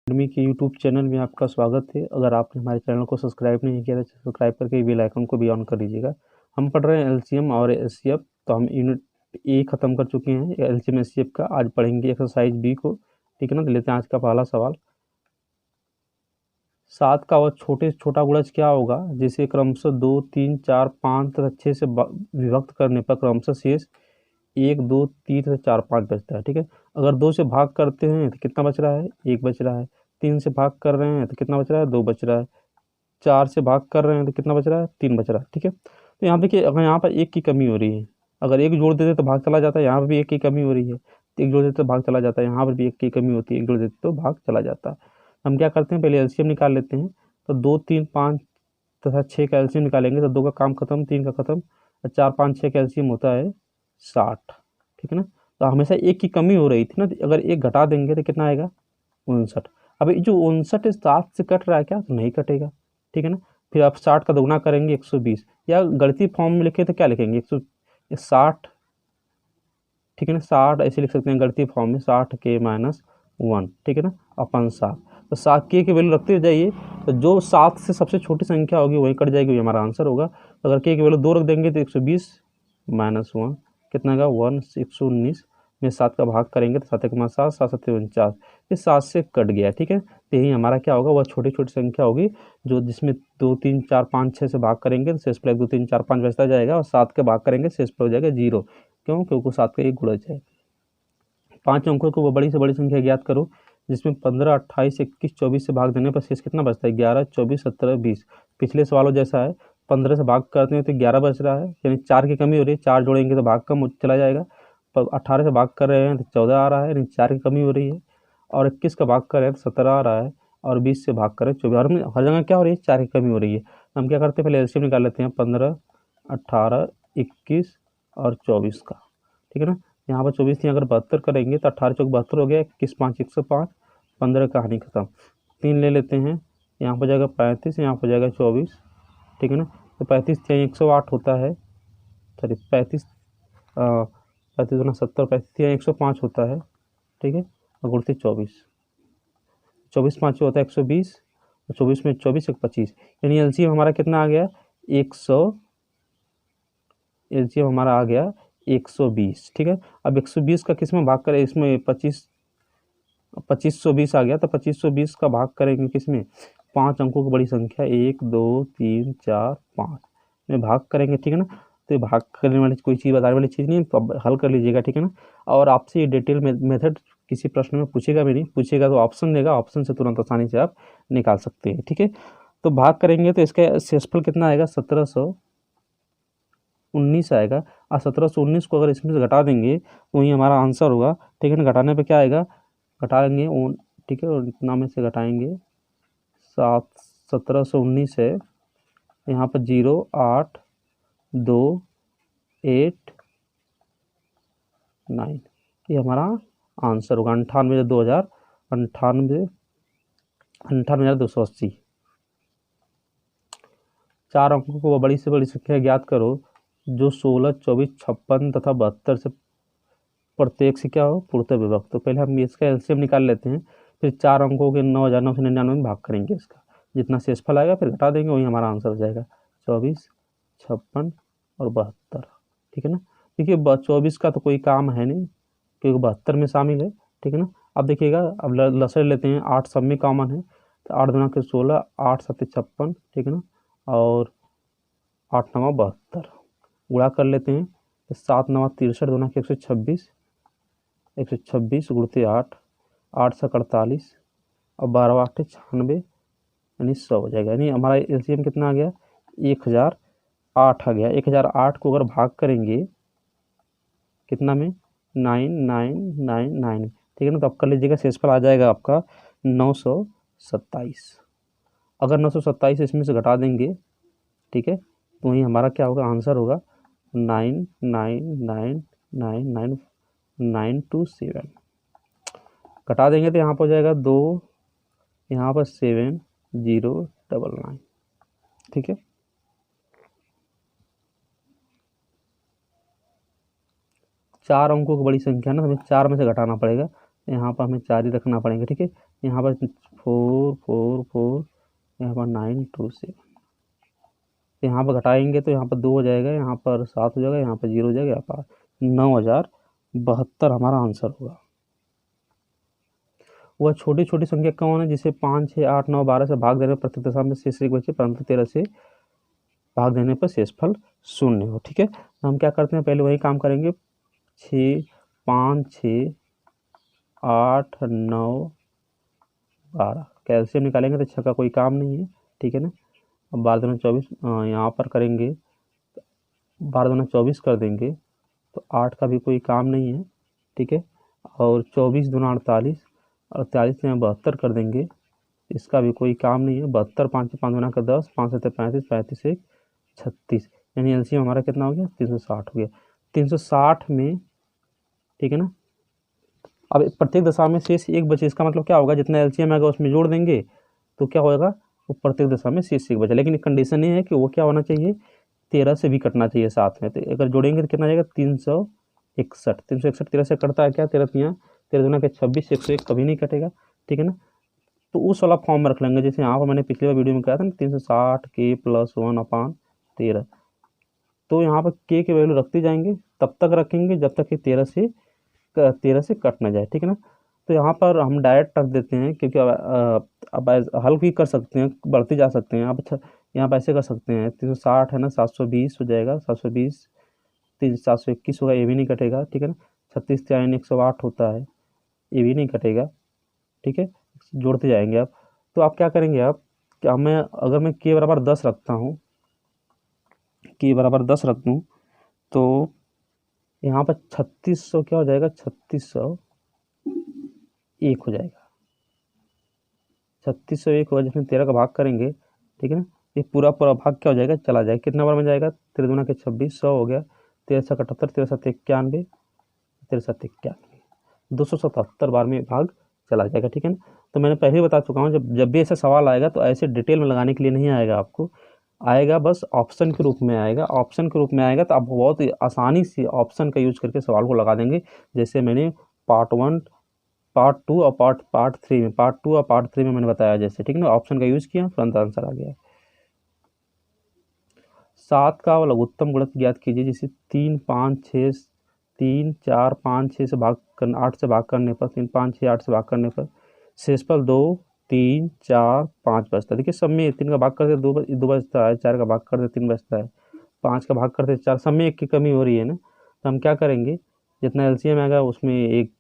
Academy के YouTube channel में आपका स्वागत है। अगर आपने हमारे चैनल को सब्सक्राइब नहीं किया तो सब्सक्राइब करके बेल आइकन को भी ऑन कर लीजिएगा। हम पढ़ रहे हैं एलसीएम और एचसीएफ। तो हम यूनिट ए ख़त्म कर चुके हैं एलसीएम एचसीएफ का। आज पढ़ेंगे एक्सरसाइज बी को, ठीक है ना। तो लेते हैं आज का पहला सवाल। 7 का और छोटा गुणज क्या होगा जिसे क्रमशः 2, 3, 4, 5 तथा 6 से विभक्त करने पर क्रमशः शेष 1, 2, 3 से 4, 5 बचता है, ठीक है। अगर 2 से भाग करते हैं तो कितना बच रहा है? 1 बच रहा है। 3 से भाग कर रहे हैं तो कितना बच रहा है? 2 बच रहा है। 4 से भाग कर रहे हैं तो कितना बच रहा है? 3 बच रहा है, ठीक है। तो यहाँ देखिए, अगर यहाँ पर 1 की कमी हो रही है, अगर 1 जोड़ देते तो भाग चला जाता है। यहाँ पर भी 1 की कमी हो रही है, 1 जोड़ देते तो भाग चला जाता है। यहाँ पर भी 1 की कमी होती है, 1 जोड़ देते तो भाग चला जाता है। हम क्या करते हैं, पहले एलसीएम निकाल लेते हैं। तो 2, 3, 5 तथा 6 का एलसीएम निकालेंगे तो 2 का काम खत्म, 3 का खत्म, और 4, 5, 6 का एलसीएम होता है 60, ठीक है ना। तो हमेशा 1 की कमी हो रही थी ना, तो अगर 1 घटा देंगे तो कितना आएगा? 59। अब ये जो 59 7 से कट रहा है क्या? तो नहीं कटेगा, ठीक है ना। फिर आप 60 का दोगुना करेंगे 120, या गणितीय फॉर्म में लिखे तो क्या लिखेंगे? 160, ठीक है ना। 60 ऐसे लिख सकते हैं गणितीय फॉर्म में, 60 के -1, ठीक है ना, अपन 7। तो 7 के वैल्यू रखते जाइए, तो जो 7 से सबसे छोटी संख्या होगी वही कट जाएगी, वही हमारा आंसर होगा। अगर के वैल्यू 2 रख देंगे तो 120 -1 कितना का 119 में 7 का भाग करेंगे तो 7 के 7, 7 7 49, ये 7 से कट गया, ठीक है। तो यही हमारा क्या होगा, वह छोटी छोटी संख्या होगी जो जिसमें 2, 3, 4, 5, 6 से भाग करेंगे तो शेष पर 1, 2, 3, 4, 5 बचता जाएगा, और 7 के भाग करेंगे शेष पर हो जाएगा 0। क्यों? क्योंकि 7 का एक गुणज है। 5 अंकों को वो बड़ी से बड़ी संख्या ज्ञात करो जिसमें 15, 28, 21, 24 से भाग देने पर शेष कितना बचता है? 11, 24, 17, 20। पिछले सवालों जैसा है, 15 से भाग करते हैं तो 11 बच रहा है, यानी 4 की कमी हो रही है, 4 जोड़ेंगे तो भाग कम चला जाएगा। पर 18 से भाग कर रहे हैं तो 14 आ रहा है, यानी 4 की कमी हो रही है। और 21 का भाग कर रहे हैं तो 17 आ रहा है, और 20 से भाग कर रहे हैं 24। हर जगह क्या हो रही है? 4 की कमी हो रही है। हम क्या करते हैं, पहले एलसीएम निकाल लेते हैं। 15, 18, 21 और 24 का, ठीक है ना। यहाँ पर 24 थी, अगर 72 करेंगे तो 18 चौक 72 हो गया, 21 5 105, 15 कहानी खत्म। 3 ले लेते हैं, यहाँ पर जाएगा 35, यहाँ पर जाएगा 24, ठीक है ना। तो 35 108 होता है, सॉरी 35 35 गुना 70, 35 105 होता है, ठीक है। और गुणती 24, 24 5 होता है 120, और 24 में 24 1 25, यानी एलसीएम हमारा कितना आ गया? 100। एलसीएम हमारा आ गया 120, ठीक है। अब 120 का किस में भाग करें? इसमें 2520 आ गया, तो 2520 का भाग करेंगे किस में? 5 अंकों की बड़ी संख्या 1, 2, 3, 4, 5 में भाग करेंगे, ठीक है ना। तो भाग करने वाली कोई चीज़ बताने वाली चीज़ नहीं है, तो अब हल कर लीजिएगा, ठीक है ना। और आपसे ये डिटेल मेथड किसी प्रश्न में पूछेगा भी नहीं, पूछेगा तो ऑप्शन देगा, ऑप्शन से तुरंत आसानी से आप निकाल सकते हैं, ठीक है। तो भाग करेंगे तो इसका शेषफल कितना आएगा? 1719 आएगा। और 1719 को अगर इसमें से घटा देंगे तो वही हमारा आंसर होगा, ठीक है ना। घटाने पे क्या आएगा? घटाएंगे, ठीक है, और इतना में से घटाएंगे 1719 है, यहाँ पर 0, 8, 2, 8, 9, ये हमारा आंसर होगा। 98,280। 4 अंकों को बड़ी से बड़ी संख्या ज्ञात करो जो 16, 24, 56 तथा 72 से प्रत्येक से क्या हो? पूर्णतः विभक्त। तो पहले हम इसका एलसीएम निकाल लेते हैं, फिर 4 अंकों के 9,999 में भाग करेंगे इसका, जितना शेषफल आएगा फिर घटा देंगे, वही हमारा आंसर हो जाएगा। 24, 56 और 72, ठीक है ना। देखिए 24 का तो कोई काम है नहीं क्योंकि 72 में शामिल है, ठीक है ना। अब देखिएगा, अब लसर लेते हैं, 8 सब में कॉमन है, तो 8 दूना के 16, 8 7 56, ठीक है ना, और 8 9 72, गुणा कर लेते हैं तो 7 9 63 दूना के 126, 126 गुणते 8, 8 से 48 और 12 8 96, यानी 100 हो जाएगा। यानी हमारा एलसीएम कितना आ गया? 1008 आ गया। 1008 को अगर भाग करेंगे कितना में? 9999, ठीक है ना। तो आप कर लीजिएगा, शेषफल आ जाएगा आपका 927। अगर 927 इसमें से घटा देंगे, ठीक है, तो वही हमारा क्या होगा? आंसर होगा 9999927। घटा देंगे तो यहाँ पर हो जाएगा 2, यहाँ पर 7099, ठीक है। चार अंकों की बड़ी संख्या ना, हमें 4 में से घटाना पड़ेगा, यहाँ पर हमें 4 ही रखना पड़ेगा, ठीक है। यहाँ पर 4 यहाँ पर 9 2 6, यहाँ पर घटाएंगे तो यहाँ पर 2 हो जाएगा, यहाँ पर 7 हो जाएगा, यहाँ पर 0 हो जाएगा, यहाँ पर 9072 हमारा आंसर होगा। वह छोटी छोटी संख्या कौन है जिसे 5 6 8 9 12 से भाग देने पर प्रत्येक दशा में शेष एक बचे, परंतु 13 से भाग देने पर शेषफल 0 हो। ठीक है, तो हम क्या करते हैं, पहले वही काम करेंगे। 6 5 6 8 9 12 कैल्शियम निकालेंगे तो 6 का कोई काम नहीं है। ठीक है ना, अब 12 दूना 24 यहाँ पर करेंगे, 12 दूना 24 कर देंगे तो 8 का भी कोई काम नहीं है। ठीक है, और 24 दूना 48, 48 में 72 कर देंगे, इसका भी कोई काम नहीं है। 72 5 5 दूना का 10, 5 7 35, 35 1 36, यानी एलसीएम हमारा कितना हो गया, 360 हो गया। 360 में, ठीक है ना, अब प्रत्येक दशा में शेष एक बचे, इसका मतलब क्या होगा, जितना एलसीएम आएगा उसमें जोड़ देंगे तो क्या होगा, वो प्रत्येक दशा में शेष एक बचा। लेकिन एक कंडीशन ये है कि वो क्या होना चाहिए, 13 से भी कटना चाहिए साथ में। तो अगर जोड़ेंगे तो कितना जाएगा, 361। 361 13 से कटता है क्या, 13 दूना के 26, 101 कभी नहीं कटेगा। ठीक है ना, तो उस वाला फॉर्म में रख लेंगे जैसे यहाँ पर मैंने पिछले बार वीडियो में कहा था ना, 360 के प्लस 1/13। तो यहाँ पर के की वैल्यू रखते जाएंगे, तब तक रखेंगे जब तक कि 13 से कट ना जाए। ठीक है ना, तो यहाँ पर हम डायरेक्ट रख देते हैं, क्योंकि अब हल भी कर सकते हैं, बढ़ते जा सकते हैं। अब यहाँ पर ऐसे कर सकते हैं, 360 है ना, 720 हो जाएगा, 720 721 होगा, ये भी नहीं कटेगा। ठीक है ना, 36 3 108 होता है, ये भी नहीं कटेगा। ठीक है, जोड़ते जाएंगे आप। तो आप क्या करेंगे, आप क्या, मैं अगर मैं के बराबर 10 रखता हूँ, के बराबर 10 रख दूँ तो यहाँ पर 3600 क्या हो जाएगा, 3601 हो जाएगा। 3601 होगा, जिसमें 13 का भाग करेंगे। ठीक है ना, ये पूरा पूरा भाग क्या हो जाएगा, चला जाएगा। कितना बार में जाएगा, 13 दूना के 26, 100 हो गया, 13 7 78, 13 7 91, 13 7 91, 277 बार में भाग चला जाएगा। ठीक है ना, तो मैंने पहले ही बता चुका हूँ, जब भी ऐसा सवाल आएगा तो ऐसे डिटेल में लगाने के लिए नहीं आएगा, आपको आएगा बस ऑप्शन के रूप में आएगा। ऑप्शन के रूप में आएगा तो आप बहुत आसानी से ऑप्शन का यूज करके सवाल को लगा देंगे। जैसे मैंने पार्ट 1 पार्ट 2 और पार्ट 3 में, पार्ट 2 और पार्ट 3 में मैंने बताया जैसे। ठीक है ना, ऑप्शन का यूज किया, तुरंत आंसर आ गया। 7 का लघुत्तम गुणक ज्ञात कीजिए, जिसे 3 5 6 3 4 5 6 से भाग करना, 8 से भाग करने पर, 3 5 6 8 से भाग करने पर शेषफल 2 3 4 5 बचता है। देखिए सब में 3 का भाग करते 2 बचता है, 4 का भाग करते 3 बचता है, 5 का भाग करते 4, सब में 1 की कमी हो रही है ना। तो हम क्या करेंगे, जितना एलसीएम आएगा उसमें 1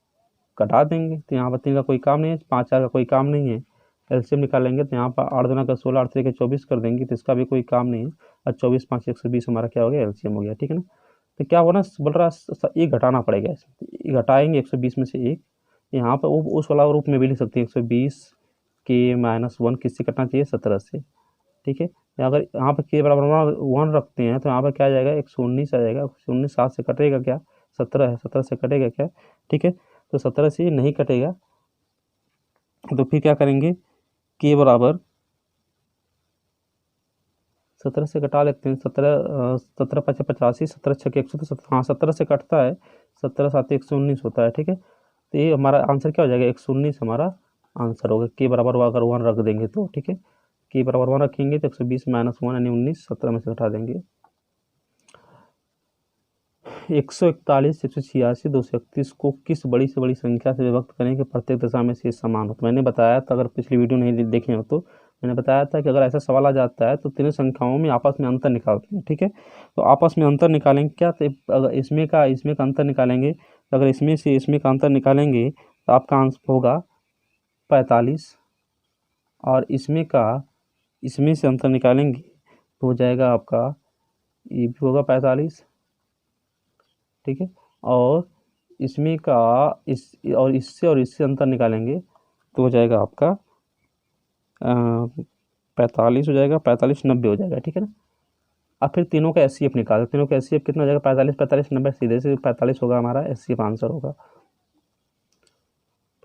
कटा देंगे। तो यहाँ पर 3 का कोई काम नहीं है, 5 4 का कोई काम नहीं है। एलसीएम निकालेंगे तो यहाँ पर 8 दूना का 16, 8 3 के 24 कर देंगे, तो इसका भी कोई काम नहीं है। और 24 5 120 हमारा क्या हो गया, एलसीएम हो गया। ठीक है ना, तो क्या होना, बोल रहा है एक घटाना पड़ेगा इसमें, घटाएंगे 120 में से 1। यहाँ पर उस वाला रूप में भी लिख सकते हैं, 120 के -1 किससे कटना चाहिए, 17 से। ठीक है, अगर यहाँ पर के बराबर 1 रखते हैं तो यहाँ पर क्या आ जाएगा, 119 आ जाएगा। 119 7 से कटेगा क्या, 17 है, 17 से कटेगा क्या। ठीक है, तो 17 से नहीं कटेगा, तो फिर क्या करेंगे, के बराबर 17 से कटा लेते हैं। 17 5 85, 17 6 100, हाँ 17 से कटता है, 17 7 119 होता है। ठीक है, तो ये हमारा आंसर क्या हो जाएगा, 119 हमारा आंसर होगा। के बराबर अगर 1 रख देंगे तो, ठीक है, के बराबर 1 रखेंगे तो 120 -1 यानी 19, 17 में से घटा देंगे। 141 186 231 को किस बड़ी से बड़ी संख्या से विभक्त करें कि प्रत्येक दशा में शेष समान हो। तो मैंने बताया था, अगर पिछली वीडियो नहीं देखे हो तो मैंने बताया था कि अगर ऐसा सवाल आ जाता है तो तीनों संख्याओं में आपस में अंतर निकालते हैं। ठीक है, तो आपस में अंतर निकालेंगे क्या, तो अगर इसमें का अंतर निकालेंगे, तो अगर इसमें से इसमें का अंतर निकालेंगे तो आपका आंसर होगा 45, और इसमें से अंतर निकालेंगे तो हो जाएगा आपका, ये भी होगा 45। ठीक है, और इसमें का इससे अंतर निकालेंगे तो हो जाएगा आपका 45 हो जाएगा, 45 90 हो जाएगा। ठीक है ना, अब फिर तीनों का एचसीएफ निकाल, तीनों का एचसीएफ कितना हो जाएगा, 45 45 90, सीधे से 45 होगा हमारा एचसीएफ आंसर होगा।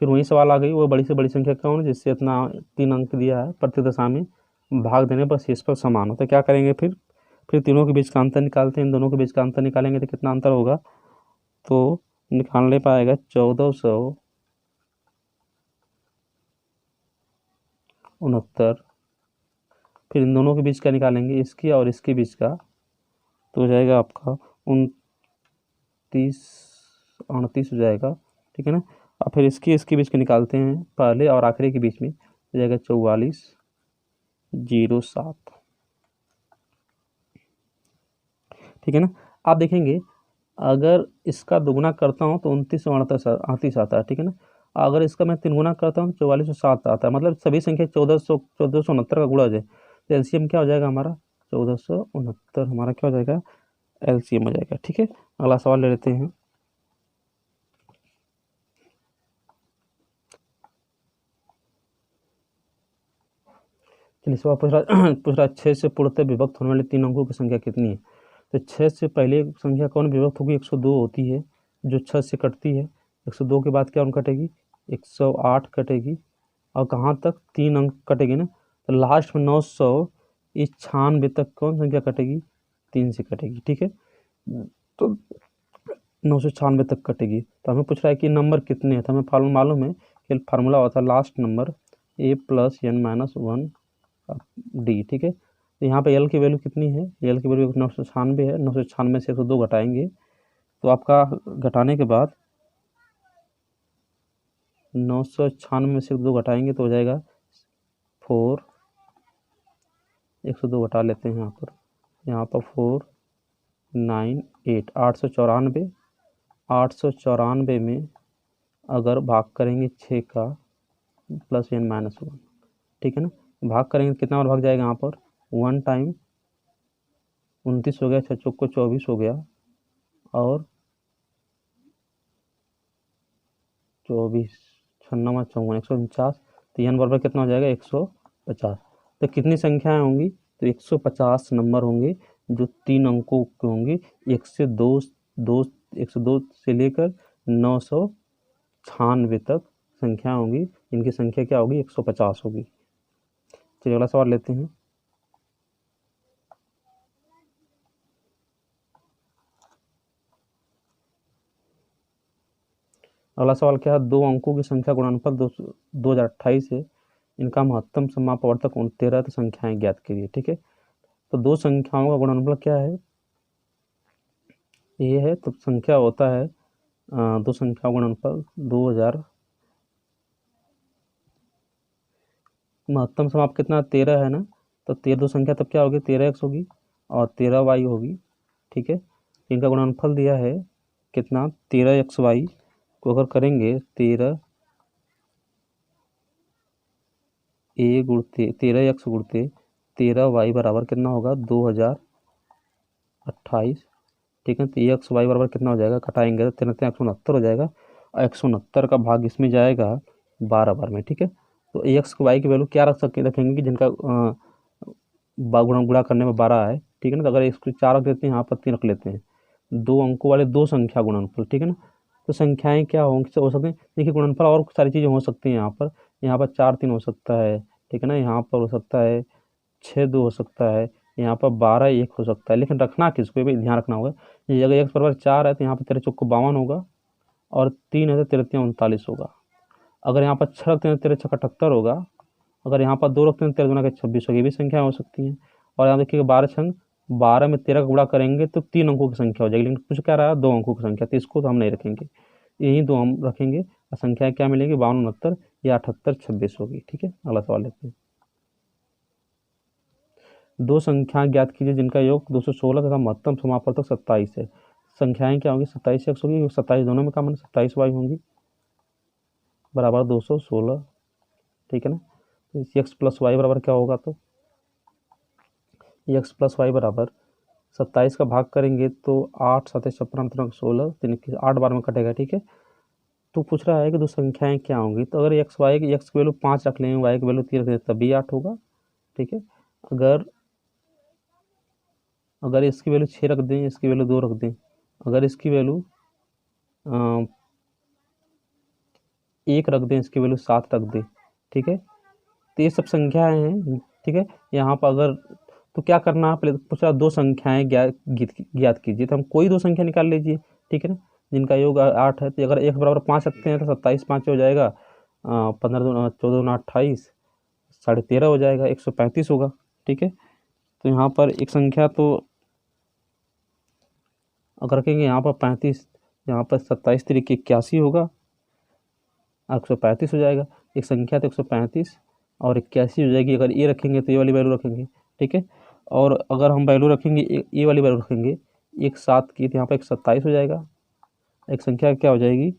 फिर वही सवाल आ गई, वो बड़ी से बड़ी संख्या कौन है जिससे इतना 3 अंक दिया है, प्रत्येक दशा में भाग देने पर शेषफल समान हो। तो क्या करेंगे, फिर तीनों के बीच का अंतर निकालते हैं। इन दोनों के बीच का अंतर निकालेंगे तो कितना अंतर होगा, तो निकाल ले पाएगा 1400 69, फिर इन दोनों के बीच का निकालेंगे, इसकी और इसके बीच का, तो हो जाएगा आपका 29 38 हो जाएगा, ठीक है ना। और फिर इसके बीच का निकालते हैं, पहले और आखिरी के बीच में हो जाएगा 4407, ठीक है ना। आप देखेंगे अगर इसका दुगुना करता हूँ तो 2938 आता है, ठीक है ना। अगर इसका मैं 3 गुना करता हूँ 4407 आता है, मतलब सभी संख्या 1469 का गुणज है, तो एलसीएम क्या हो जाएगा हमारा 1469, हमारा क्या हो जाएगा एलसीएम हो जाएगा, ठीक है। अगला सवाल ले लेते हैं। चलिए सवाल पूछ रहा 6 से पूर्णतः विभक्त होने वाले 3 अंकों की संख्या कितनी है। तो 6 से पहले संख्या कौन विभक्त होगी, 102 होती है, जो 6 से कटती है। 102 के बाद क्या कौन कटेगी, 108 कटेगी, और कहाँ तक 3 अंक कटेगी ना, तो लास्ट में 996 तक कौन संख्या कटेगी, 3 से कटेगी, ठीक है। तो 996 तक कटेगी। तो हमें पूछ रहा है कि नंबर कितने हैं, तो हमें फार्मूला मालूम है कि फार्मूला होता है लास्ट नंबर a+n-1 डी, ठीक है। तो यहाँ पे एल की वैल्यू कितनी है, एल की वैल्यू 996 है, 996 से 102 घटाएंगे, तो आपका घटाने के बाद 996 में से 2 घटाएंगे तो हो जाएगा 4, 102 घटा लेते हैं यहाँ पर 4 9 8, 894 में अगर भाग करेंगे 6 का +n-1, ठीक है ना, भाग करेंगे कितना बार भाग जाएगा यहाँ पर 1 टाइम, 29 हो गया, 6 चौको 24 हो गया, और 24 96 54 149, तो n बराबर कितना हो जाएगा 150। तो कितनी संख्याएं होंगी, तो 150 नंबर होंगे जो 3 अंकों के होंगे, 102 से लेकर 996 तक संख्या होंगी, इनकी संख्या क्या होगी 150 होगी। चलिए अगला सवाल लेते हैं। अगला सवाल क्या है, 2 अंकों की संख्या गुणनफल 2028 है, इनका महत्तम समापवर्तक 13 तो संख्याएं ज्ञात कीजिए, ठीक है। तो 2 संख्याओं का गुणनफल क्या है, ये है, तो संख्या होता है 2 संख्या गुणनफल 2000, महत्तम समाप कितना 13 है ना, तो 13 2 संख्या तब क्या होगी 13x होगी और 13y होगी, ठीक है। इनका गुणनफल दिया है कितना 13xy को अगर करेंगे 13x गुणते 13y बराबर कितना होगा 2028, ठीक है। तो एक्स वाई बराबर कितना हो जाएगा, घटाएंगे तो 169 हो जाएगा, और 169 का भाग इसमें जाएगा 12 बार में, ठीक है। तो एक्स वाई की वैल्यू क्या रखेंगे कि जिनका गुणा करने में 12 है, ठीक है ना। तो अगर इसको 4 रख देते हैं, यहाँ पर 3 रख लेते हैं, 2 अंकों वाले 2 संख्या गुणनफल, ठीक है ना। तो संख्याएं क्या होंगी हो सकते हैं, देखिए गुणनफल और सारी चीज़ें हो सकती हैं, यहाँ पर 4 3 हो सकता है, ठीक है ना, यहाँ पर हो सकता है 6 2 हो सकता है, यहाँ पर 12 1 हो सकता है, लेकिन रखना किसको भी ध्यान रखना होगा, ये अगर x बराबर 4 है तो यहाँ पर 13 चौको 52 होगा, और 3 है तो 13 3 39 होगा। अगर यहाँ पर 6 रखते हैं तो 13 6 78 होगा, अगर यहाँ पर 2 रखते हैं तो 13 दूना 26 होगी, ये भी संख्या हो सकती हैं। और यहाँ देखिए 12 में 13 का गुणा करेंगे तो 3 अंकों की संख्या हो जाएगी, लेकिन कुछ क्या रहा है 2 अंकों की संख्या, तो इसको तो हम नहीं रखेंगे, यही 2 हम रखेंगे, और संख्या क्या मिलेगी 52 69 या 78 26 होगी, ठीक है। अगला सवाल लेते हैं। 2 संख्याएं ज्ञात कीजिए जिनका योग 216 तथा महत्तम समापवर्तक 27 है। संख्याएं क्या होंगी 27 x होगी, 27 दोनों में कॉमन 27y होंगी, बराबर 216, ठीक है ना। तो x प्लस वाई बराबर क्या होगा, तो x प्लस वाई बराबर 27 का भाग करेंगे तो 8 7 56 16, 8 बार में कटेगा, ठीक है। तो पूछ रहा है कि 2 संख्याएं क्या होंगी, तो अगर x की वैल्यू 5 रख लेंगे, y की वैल्यू 3 रख लेंगे तब भी 8 होगा, ठीक है। अगर इसकी वैल्यू 6 रख दें, इसकी वैल्यू 2 रख दें, अगर इसकी वैल्यू 1 रख दें, इसकी वैल्यू 7 रख दें, ठीक है। तो ये सब संख्याएं हैं, ठीक है। यहाँ पर अगर तो क्या करना है, पहले तो पूछा 2 संख्याएं ज्ञात कीजिए, तो हम कोई 2 संख्या निकाल लीजिए, ठीक है ना, जिनका योग 8 है। तो अगर x बराबर 5 रखते हैं तो 27 5 हो जाएगा, 15 14 28, 13.5 हो जाएगा, 135 होगा। ठीक है, तो यहाँ पर एक संख्या तो अगर रखेंगे यहाँ पर 35, यहाँ पर 27 तरीके 81 होगा, 135 हो जाएगा। एक संख्या तो 135 और 81 हो जाएगी। अगर ये रखेंगे तो ये वाली वैल्यू रखेंगे। ठीक है, और अगर हम वैल्यू रखेंगे ये वाली वैल्यू रखेंगे 1 7 की, तो यहाँ पर 127 हो जाएगा। एक संख्या क्या हो जाएगी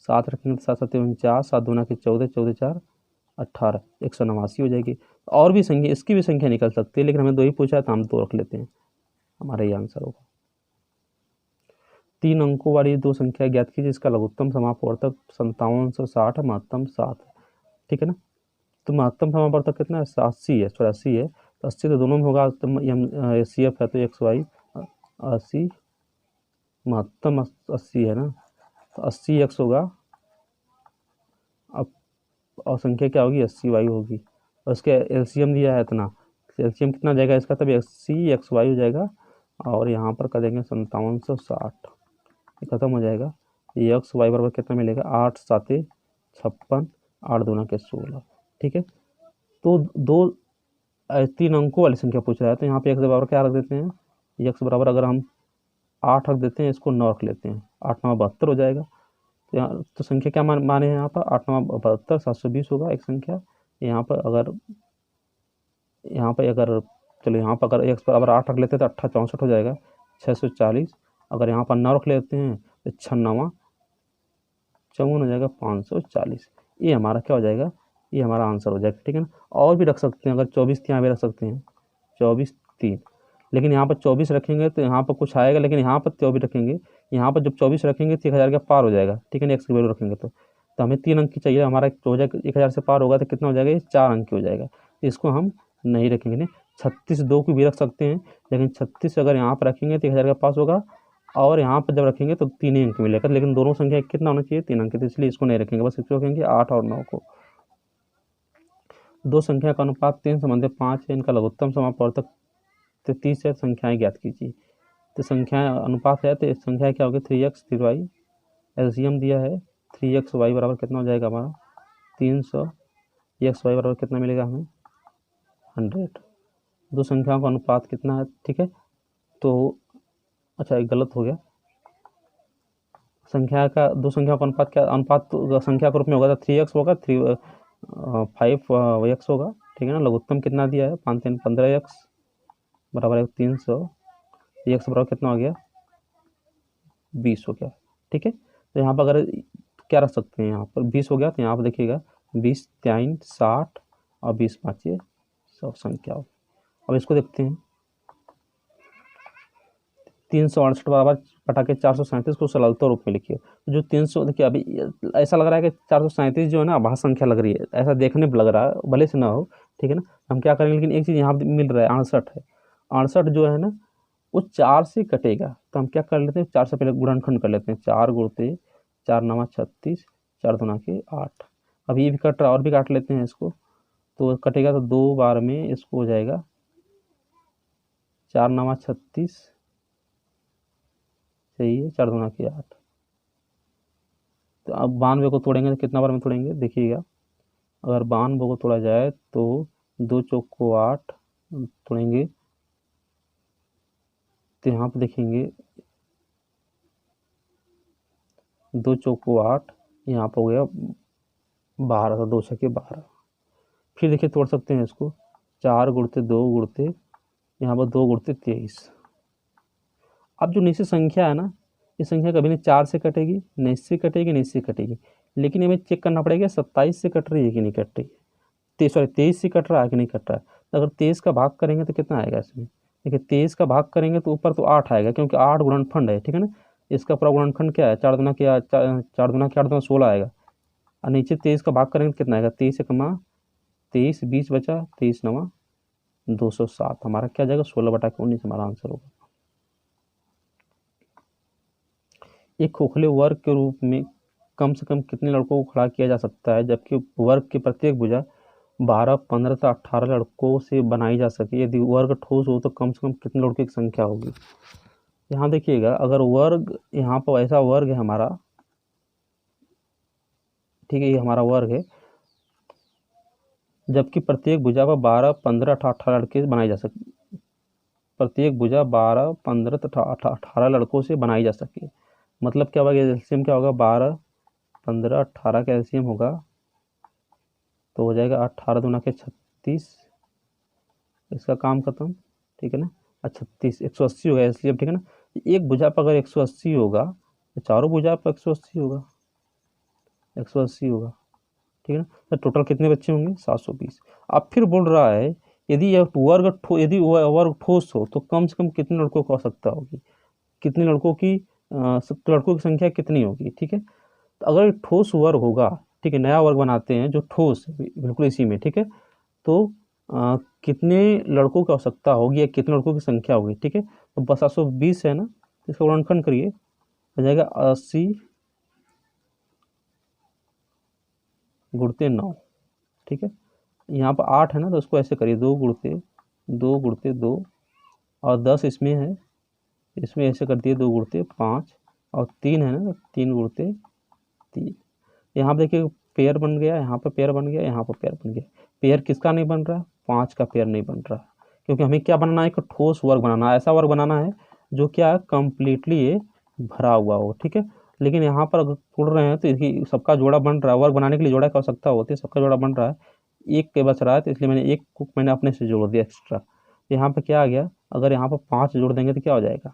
7 रखेंगे तो 7 7 49, 7 दूना के 14, 14 4 18, 189 हो जाएगी। और भी संख्या, इसकी भी संख्या निकल सकती है, लेकिन हमें 2 ही पूछा है तो हम 2 रख लेते हैं, हमारा ये आंसर होगा। 3 अंकों वाली 2 संख्या ज्ञात कीजिए, इसका लघुत्तम समापवर्तक 5760 है, महत्तम 7 है। ठीक है ना, तो महत्तम समापवर्तक कितना है 80 है, 84 है, तो 80 तो दोनों में होगा, तो CF है तो XY 80, महत्तम 80 है ना, तो 80X होगा। अब और संख्या क्या होगी 80Y होगी, और इसके LCM दिया है इतना, LCM कितना जाएगा इसका, तब 80XY हो जाएगा, और यहाँ पर कर देंगे 5760, खत्म हो जाएगा। ये XY बराबर कितना मिलेगा 8 7 56, 8 दूना के 16। ठीक है, तो 3 अंकों वाली संख्या पूछ रहा है, तो यहाँ पे x बराबर क्या रख देते हैं, x बराबर अगर हम 8 रख देते हैं, इसको 9 रख लेते हैं, 8 9 72 हो जाएगा। तो यहाँ तो संख्या क्या माने हैं यहाँ पर 8 9 72, 720 होगा एक संख्या। यहाँ पर अगर चलो यहाँ पर अगर x बराबर 8 रख लेते हैं तो 8 64 हो जाएगा, 640। अगर यहाँ पर 9 रख लेते हैं तो 6 9 54 हो जाएगा, 540। ये हमारा क्या हो जाएगा, ये हमारा आंसर हो जाएगा। ठीक है ना, और भी रख सकते हैं, अगर 24 यहाँ भी रख सकते हैं, 24 3, लेकिन यहाँ पर 24 रखेंगे तो यहाँ पर कुछ आएगा, लेकिन यहाँ पर 24 रखेंगे, यहाँ पर जब 24 रखेंगे तो 1000 के पार हो जाएगा। ठीक है ना, x की वैल्यू रखेंगे तो हमें 3 अंक की चाहिए, हमारा हो जाएगा 1000 से पार होगा तो कितना हो जाएगा, ये 4 अंक की हो जाएगा, इसको हम नहीं रखेंगे। नहीं, 36 2 की भी रख सकते हैं, लेकिन 36 अगर यहाँ पर रखेंगे तो 1000 के पास होगा, और यहाँ पर जब रखेंगे तो 3 ही अंक मिलेगा, लेकिन दोनों संख्या कितना होना चाहिए 3 अंक, तो इसलिए इसको नहीं रखेंगे, बस इसको रखेंगे 8 और 9 को। 2 संख्या का अनुपात 3 संबंधित 5 है, इनका लघुत्तम समापवर्तक 33 है, संख्याएं ज्ञात कीजिए। तो संख्या अनुपात है तो संख्या क्या होगी 3x 3y, LCM दिया है 3xy बराबर कितना हो जाएगा हमारा 300, xy बराबर कितना मिलेगा हमें 100। 2 संख्याओं का अनुपात कितना है, ठीक है, तो अच्छा एक गलत हो गया, संख्या का 2 संख्याओं का अनुपात क्या, अनुपात तो संख्या के रूप में होगा तो 3x होगा, 5x होगा। ठीक है ना, लघुत्तम कितना दिया है 5 3 15x बराबर है 300, x बराबर कितना हो गया 20 हो गया। ठीक है, तो यहाँ पर अगर क्या रख सकते हैं, यहाँ पर 20 हो गया, तो यहाँ पर देखिएगा 20 3 60 और 20 5 ये 100 संख्या हो। अब इसको देखते हैं, 368 बराबर पटाके 437 को सरलता रूप में लिखिए। तो जो 300, देखिए अभी ऐसा लग रहा है कि 437 जो है ना आभास संख्या लग रही है, ऐसा देखने पर लग रहा है, भले से ना हो। ठीक है ना, हम क्या करेंगे, लेकिन एक चीज़ यहाँ मिल रहा है 68 है, 68 जो है ना वो 4 से कटेगा, तो हम क्या कर लेते हैं 4 से पहले गुणनखंड कर लेते हैं, 4 गुणते 4 9 36, 4 दूना के 8। अब ये भी कट रहा है, और भी काट लेते हैं इसको, तो कटेगा तो 2 बार में इसको हो जाएगा 4 9 36, सही है, 4 दूना के 8। तो अब 92 को तोड़ेंगे तो कितना बार में तोड़ेंगे, देखिएगा अगर 92 को तोड़ा जाए तो 2 चौक को 8 तोड़ेंगे, तो यहाँ पर देखेंगे 2 चौक को 8, यहाँ पर हो गया 12, तो 2 छके 12। फिर देखिए तोड़ सकते हैं इसको, 4 गुणते 2 गुणते यहाँ पर 2 गुणते 23। अब जो नीचे संख्या है ना, ये संख्या कभी नहीं 4 से कटेगी, नहीं इससे कटेगी, नहीं इससे कटेगी, लेकिन हमें चेक करना पड़ेगा 27 से कट रही है कि नहीं कट रही है, 23 से कट रहा है कि नहीं कट रहा है। तो अगर 23 का भाग करेंगे तो कितना आएगा इसमें, देखिए 23 का भाग करेंगे तो ऊपर तो 8 आएगा, क्योंकि 8 गुणनखंड है। ठीक है ना, इसका पूरा गुणनखंड क्या है 4 दूना के 8 दूना 16 आएगा, और नीचे 23 का भाग करेंगे तो कितना आएगा 23 से कमा 23, 20 बचा 23 9 207, हमारा क्या जाएगा 16/19 हमारा आंसर होगा। एक खोखले वर्ग के रूप में कम से कम कितने लड़कों को खड़ा किया जा सकता है, जबकि वर्ग की प्रत्येक भुजा 12 15 से 18 लड़कों से बनाई जा सके। यदि वर्ग ठोस हो तो कम से कम कितने लड़कों की संख्या होगी। यहाँ देखिएगा, अगर वर्ग यहाँ पर ऐसा वर्ग है हमारा, ठीक है, ये हमारा वर्ग है। जबकि प्रत्येक भुजा पर 12, 15, 18 लड़के बनाए जा सके, प्रत्येक भुजा 12, 15 तथा 18 लड़कों से बनाई जा सके। मतलब क्या होगा, एलसीएम क्या होगा, 12, 15, 18 का एलसीएम होगा तो हो जाएगा 18 दूना के 36, इसका काम खत्म, ठीक है ना। 36 180 होगा एलसीएम, ठीक है ना। एक भुजा पर अगर 180 होगा तो चारों भुजा पर 180 होगा, 180 होगा, ठीक है ना। तो टोटल कितने बच्चे होंगे, 720। अब फिर बोल रहा है यदि यह यदि वर्ग ठोस हो तो कम से कम कितने लड़कों की आवश्यकता होगी, कितने लड़कों की लड़कों की संख्या कितनी होगी, ठीक है। तो अगर ठोस वर्ग होगा, ठीक है, नया वर्ग बनाते हैं जो ठोस बिल्कुल इसी में, ठीक है, तो कितने लड़कों की आवश्यकता होगी या कितने लड़कों की संख्या होगी, ठीक है। तो बस 720 है ना, तो इसका गुणनखंड करिए, हो जाएगा 80 गुणते 9, ठीक है। यहाँ पर 8 है ना, तो उसको ऐसे करिए 2 गुणते 2 और 10 इसमें है, इसमें ऐसे कर दिए 2 गुणते 5 और 3 है ना, 3 गुणते 3। यहाँ पर देखिए पेयर बन गया, यहाँ पर पेयर बन गया, यहाँ पर पेयर बन गया। पेयर किसका नहीं बन रहा, 5 का पेयर नहीं बन रहा, क्योंकि हमें क्या बनाना है, एक ठोस वर्ग बनाना है, ऐसा वर्ग बनाना है जो क्या कंप्लीटली ये भरा हुआ हो, ठीक है। लेकिन यहाँ पर अगर जोड़ रहे हैं तो इसकी सबका जोड़ा बन रहा है, वर्ग बनाने के लिए जोड़ा की आवश्यकता होती है, सबका जोड़ा बन रहा है, एक के बच रहा है, तो इसलिए मैंने एक को मैंने अपने से जोड़ दिया एक्स्ट्रा। यहाँ पर क्या आ गया, अगर यहाँ पर 5 जोड़ देंगे तो क्या हो जाएगा,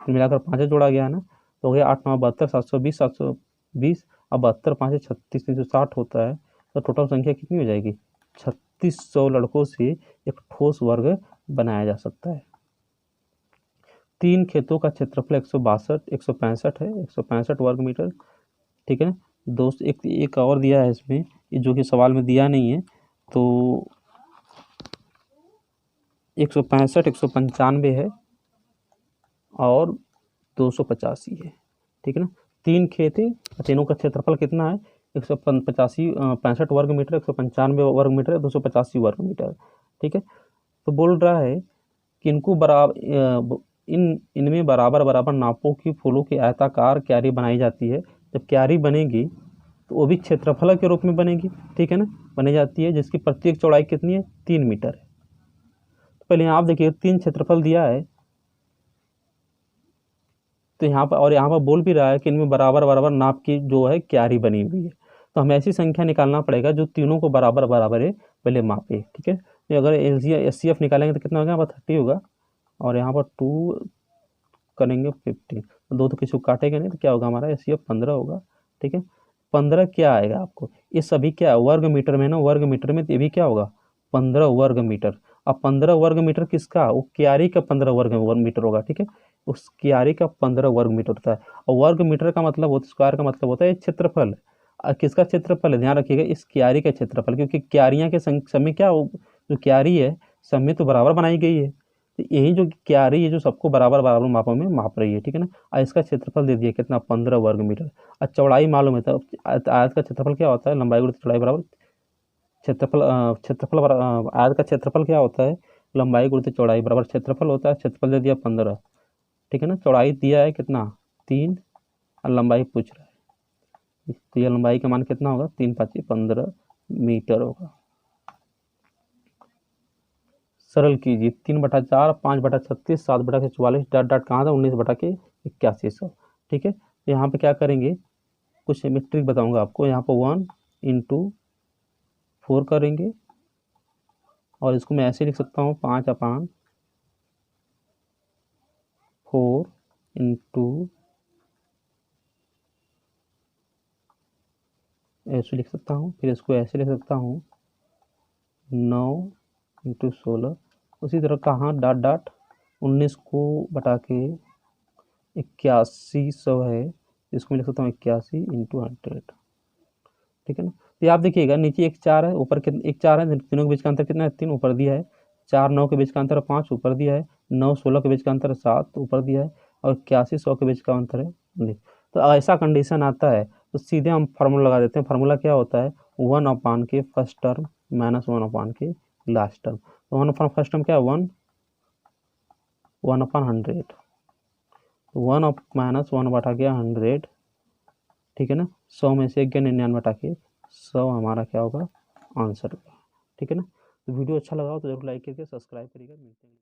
फिर मिलाकर 5 जोड़ा गया है ना, तो हो गया 8 9 72, 720, 720 अब 72 5 36, 360 होता है, तो टोटल संख्या कितनी हो जाएगी, 3600 लड़कों से एक ठोस वर्ग बनाया जा सकता है। 3 खेतों का क्षेत्रफल 165 है, 165 वर्ग मीटर, ठीक है ना। दोस्त एक और दिया है इसमें, जो कि सवाल में दिया नहीं है, तो 165, 195 है और 285 है, ठीक है ना। 3 खेत है, तीनों का क्षेत्रफल कितना है, 165 वर्ग मीटर, 195 वर्ग मीटर, 285 वर्ग मीटर, ठीक है। तो बोल रहा है कि इनको बराबर इनमें बराबर बराबर नापों की फूलों की आयताकार क्यारी बनाई जाती है। जब क्यारी बनेगी तो वो भी क्षेत्रफल के रूप में बनेगी, ठीक है ना, बनी जाती है, जिसकी प्रत्येक चौड़ाई कितनी है, 3 मीटर है। तो पहले आप देखिए 3 क्षेत्रफल दिया है, तो यहाँ पर और यहाँ पर बोल भी रहा है कि इनमें बराबर बराबर नाप की जो है क्यारी बनी हुई है, तो हमें ऐसी संख्या निकालना पड़ेगा जो तीनों को बराबर बराबर है पहले मापे, ठीक है। तो अगर एचसीएफ निकालेंगे तो कितना होगा, यहाँ पर 30 होगा और यहाँ पर 2 करेंगे 15, तो 2 तो किसी को काटेंगे नहीं, तो क्या होगा हमारा एचसीएफ 15 होगा, ठीक है। 15 क्या आएगा आपको, ये सभी क्या वर्ग मीटर में ना, वर्ग मीटर में, तो ये भी क्या होगा 15 वर्ग मीटर। अब 15 वर्ग मीटर किसका, वो क्यारी का 15 वर्ग मीटर होगा, ठीक है। उस क्यारी का 15 वर्ग मीटर होता है, और वर्ग मीटर का मतलब होता है, स्क्वायर का मतलब होता है क्षेत्रफल। किसका क्षेत्रफल है, ध्यान रखिएगा, इस क्यारी का क्षेत्रफल, क्योंकि क्यारियां के समय क्या जो क्यारी है समय तो बराबर बनाई गई है, तो यही जो क्यारी है जो सबको बराबर बराबर मापों में माप रही है, ठीक है ना। और इसका क्षेत्रफल दे दिया कितना, 15 वर्ग मीटर। और चौड़ाई मालूम है, तो आयत का क्षेत्रफल क्या होता है, लंबाई गुणित चौड़ाई बराबर क्षेत्रफल, आयत का क्षेत्रफल क्या होता है, लंबाई गुणित चौड़ाई बराबर क्षेत्रफल होता है। क्षेत्रफल दे दिया 15, ठीक है ना। चौड़ाई दिया है कितना, 3, और लंबाई पूछ रहा है, तो यह लंबाई का मान कितना होगा, 3 5 15 मीटर होगा। सरल कीजिए, 3/4, 5/36, 7/44, डॉट डॉट कहाँ था, 19/8100, ठीक है। तो यहाँ पे क्या करेंगे, कुछ मेट्रिक बताऊंगा आपको, यहाँ पर 1 × 4 करेंगे, और इसको मैं ऐसे लिख सकता हूँ 5/4 × ऐसे लिख सकता हूँ, फिर इसको ऐसे लिख सकता हूँ 9 × 16, उसी तरह कहाँ डॉट डॉट 19 को बटा के 8100 है, इसको मैं लिख सकता हूँ 81 × 100, ठीक है ना। तो आप देखिएगा नीचे एक 4 है, ऊपर एक 4 है, तीनों के बीच का अंतर कितना है, 3 ऊपर दिया है, 4 9 के बीच का अंतर 5 ऊपर दिया है, 9 16 के बीच का अंतर 7 ऊपर दिया है, और 81 100 के बीच का अंतर है 19। तो ऐसा कंडीशन आता है तो सीधे हम फार्मूला लगा देते हैं। फार्मूला क्या होता है, 1 के फर्स्ट टर्म माइनस 1 के लास्ट टर्म। तो 1 फर्स्ट टर्म क्या है, 1/100, तो 1 माइनस 1 बटा गया 100, ठीक है ना। 100 में से 99 बटा के 100 हमारा क्या होगा आंसर होगा। ठीक है ना। तो वीडियो अच्छा लगा हो तो जरूर लाइक करके सब्सक्राइब करिएगा। मिलते हैं।